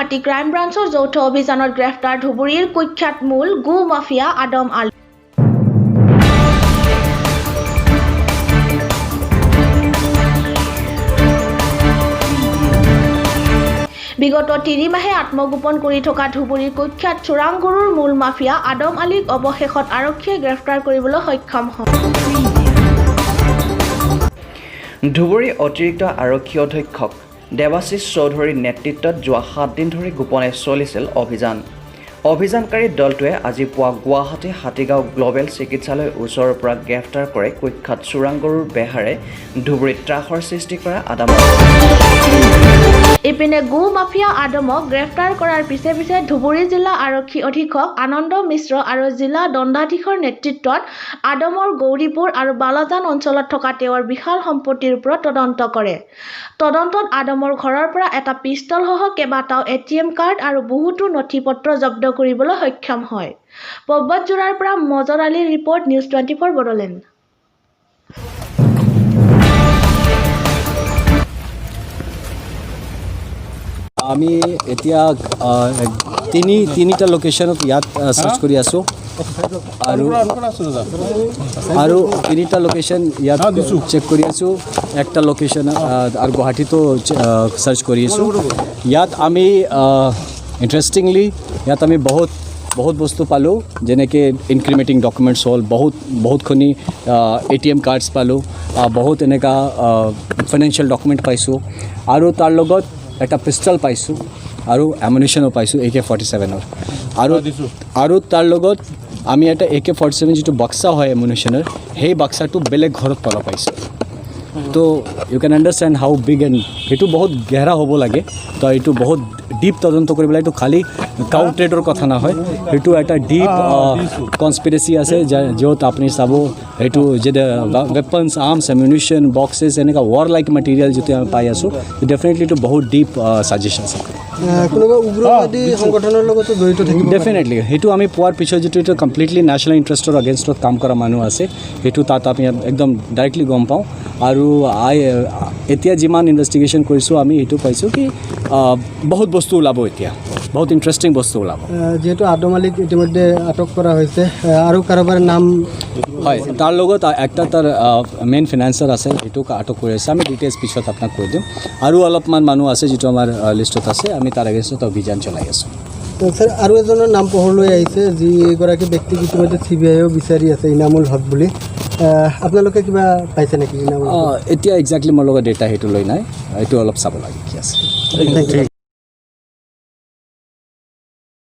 Guwahati crime ব্ৰাঞ্চৰ যৌথ অভিযানত গ্ৰেপ্তাৰ ধুবুৰীৰ কুখ্যাত মূল গু মাফিয়া আদম আলী। বিগত ৩ মাহে আত্মগোপন কৰি থকা ধুবুৰীৰ কুখ্যাত চোৰাংগুৰুৰ মূল মাফিয়া আদম আলীক অৱশেষত আৰক্ষীয়ে গ্ৰেপ্তাৰ কৰিবলৈ সক্ষম হয়। ধুবুৰী অতিৰিক্ত আৰক্ষী অধীক্ষক দেৱাশিষ চৌধুৰীৰ নেতৃত্বত যোৱা 7 দিন ধৰি গোপনে চলিছিল অভিযান। অভিযানকাৰী দলটোৱে আজি পুৱা গুৱাহাটী হাতীগাঁও গ্ল'বেল চিকিৎসালয়ৰ ওচৰৰ পৰা গ্ৰেপ্তাৰ কৰে কুখ্যাত চোৰাংগুৰুৰ বেহাৰে ধুবুৰীত ত্ৰাসৰ সৃষ্টি কৰা আদম। ইপিনে গু মাফিয়া আদমক গ্ৰেপ্তাৰ কৰাৰ পিছে পিছে ধুবুৰী জিলা আৰক্ষী অধীক্ষক আনন্দ মিশ্ৰ আৰু জিলা দণ্ডাধীশৰ নেতৃত্বত আদমৰ গৌৰীপুৰ আৰু বালাজান অঞ্চলত থকা তেওঁৰ বিশাল সম্পত্তিৰ ওপৰত তদন্ত কৰে। তদন্তত আদমৰ ঘৰৰ পৰা এটা পিষ্টল সহ কেইবাটাও ATM কাৰ্ড আৰু বহুতো নথি পত্ৰ জব্দ কৰিবলৈ সক্ষম হয়। পৰ্বতজোৰাৰ পৰা মজৰ আলীৰ ৰিপৰ্ট, নিউজ 24 বড়োলেণ্ড। আমি এতিয়া তিনিটা লোকেশ্যনত ইয়াত সাৰ্চ কৰি আছোঁ আৰু তিনিটা লোকেশ্যন ইয়াত চেক কৰি আছোঁ। একটা লোকেশ্যন আৰু গুৱাহাটীতো সাৰ্চ কৰি আছোঁ। ইয়াত আমি ইণ্টাৰেষ্টিংলি ইয়াত আমি বহুত বস্তু পালোঁ, যেনেকৈ ইনক্ৰিমেটিং ডকুমেণ্টছ হ'ল, বহুতখিনি ATM কাৰ্ডছ পালোঁ, বহুত এনেকুৱা ফাইনেন্সিয়েল ডকুমেণ্ট পাইছোঁ আৰু তাৰ লগত এটা পিষ্টল পাইছোঁ আৰু এমুনিশ্যনো পাইছোঁ AK-47 আৰু তাৰ লগত আমি এটা AK-47 যিটো বাক্সা হয় এমুনিশ্যনৰ, সেই বাক্সাটো বেলেগ ঘৰত পালা পাইছোঁ। তো you can understand how big and সেইটো বহুত গেহৰা হ'ব লাগে। তো এইটো বহুত ডিপ তদন্ত কৰিব লাগে। এইটো খালি কাউ ট্ৰেডৰ কথা নহয়, সেইটো এটা ডিপ কনস্পিৰেচি আছে য'ত আপুনি চাব সেইটো যে ৱেপনছ, আৰ্মছ, এমিউনিশ্যন, বক্সেছ, এনেকুৱা ৱাৰ লাইক মেটেৰিয়েল যিটো আমি পাই আছোঁ, ডেফিনেটলি এইটো বহুত ডিপ ছাজেশ্যন আছে। কোনোবা উগ্ৰবাদী সংগঠনৰ লগতো জড়িত থাকিব ডেফিনেটলি সেইটো আমি পোৱাৰ পিছত যিটো এইটো কমপ্লিটলি নেশ্যনেল ইণ্টাৰেষ্টৰ এগেইনষ্টত কাম কৰা মানুহ আছে, সেইটো তাত আমি একদম ডাইৰেক্টলি গম পাওঁ। আৰু এতিয়া যিমান ইনভেষ্টিগেশ্যন কৰিছোঁ আমি এইটো পাইছোঁ কি বহুত বস্তু ওলাব, এতিয়া বহুত ইণ্টাৰেষ্টিং বস্তু ওলাব। যিহেতু আদম আলীক ইতিমধ্যে আটক কৰা হৈছে আৰু কাৰোবাৰ নাম হয়, তাৰ লগত একটা তাৰ মেইন ফিনান্সাৰ আছে, সেইটোক আটক কৰি আছে। আমি ডিটেইলছ পিছত আপোনাক কৈ দিম। আৰু অলপমান মানুহ আছে যিটো আমাৰ লিষ্টত আছে, আমি তাৰ এগেইনষ্টত অভিযান চলাই আছোঁ। ছাৰ, আৰু এজনৰ নাম পোহৰলৈ আহিছে, যিগৰাকী ব্যক্তিক ইতিমধ্যে CBIও বিচাৰি আছে, ইনামুল হক বুলি। আপোনালোকে কিবা পাইছে নেকি? এতিয়া একজেক্টলি মোৰ লগত ডেটা সেইটো লৈ নাই, এইটো অলপ চাব লাগে কি আছে।